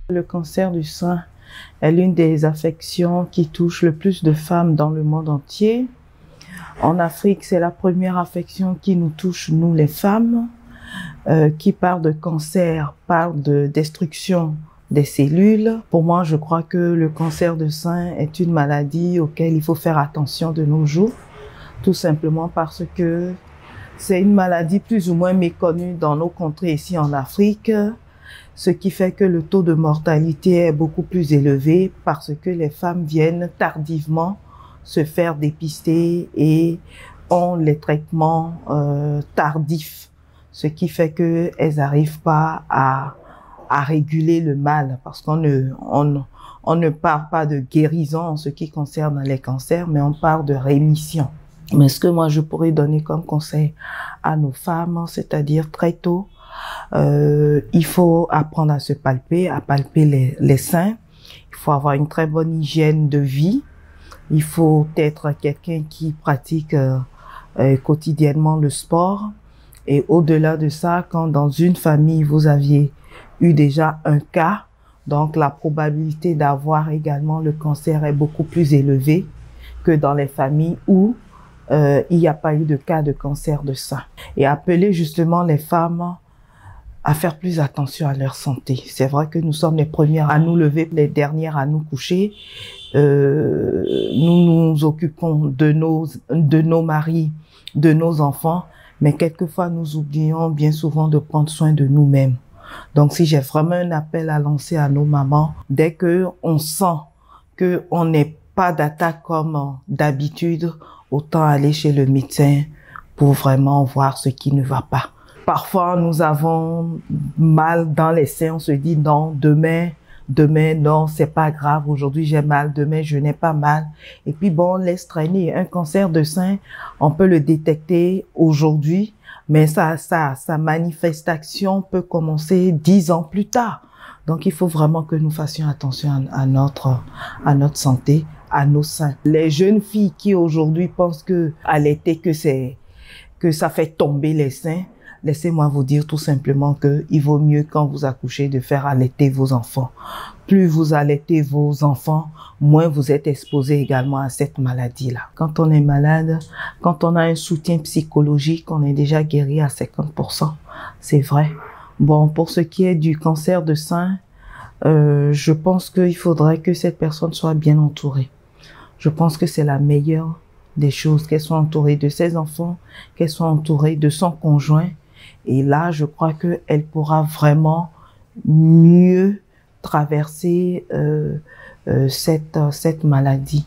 Le cancer du sein est l'une des affections qui touche le plus de femmes dans le monde entier. En Afrique, c'est la première affection qui nous touche, nous les femmes. Qui parle de cancer, parle de destruction des cellules. Pour moi, je crois que le cancer de sein est une maladie auquel il faut faire attention de nos jours, tout simplement parce que c'est une maladie plus ou moins méconnue dans nos contrées ici en Afrique, ce qui fait que le taux de mortalité est beaucoup plus élevé parce que les femmes viennent tardivement se faire dépister et ont les traitements tardifs, ce qui fait qu'elles n'arrivent pas à réguler le mal, parce qu'on ne parle pas de guérison en ce qui concerne les cancers, mais on parle de rémission. Mais ce que moi je pourrais donner comme conseil à nos femmes, c'est-à-dire très tôt, il faut apprendre à se palper, à palper les seins. Il faut avoir une très bonne hygiène de vie. Il faut être quelqu'un qui pratique quotidiennement le sport. Et au-delà de ça, quand dans une famille, vous aviez eu déjà un cas, donc la probabilité d'avoir également le cancer est beaucoup plus élevée que dans les familles où il n'y a pas eu de cas de cancer de sein. Et appeler justement les femmes à faire plus attention à leur santé. C'est vrai que nous sommes les premières à nous lever, les dernières à nous coucher. Nous nous occupons de nos maris, de nos enfants, mais quelquefois nous oublions bien souvent de prendre soin de nous-mêmes. Donc si j'ai vraiment un appel à lancer à nos mamans, dès que on sent que on n'est pas d'attaque comme d'habitude, autant aller chez le médecin pour vraiment voir ce qui ne va pas. Parfois nous avons mal dans les seins, on se dit non, demain non, c'est pas grave, aujourd'hui j'ai mal, demain je n'ai pas mal. Et puis bon, on laisse traîner. Un cancer de sein, on peut le détecter aujourd'hui, mais sa manifestation peut commencer 10 ans plus tard. Donc il faut vraiment que nous fassions attention à notre santé, à nos seins. Les jeunes filles qui aujourd'hui pensent que allaiter, que ça fait tomber les seins, laissez-moi vous dire tout simplement que il vaut mieux quand vous accouchez de faire allaiter vos enfants. Plus vous allaitez vos enfants, moins vous êtes exposé également à cette maladie-là. Quand on est malade, quand on a un soutien psychologique, on est déjà guéri à 50%. C'est vrai. Bon, pour ce qui est du cancer de sein, je pense qu'il faudrait que cette personne soit bien entourée. Je pense que c'est la meilleure des choses, qu'elle soit entourée de ses enfants, qu'elle soit entourée de son conjoint. Et là, je crois qu'elle pourra vraiment mieux traverser cette maladie.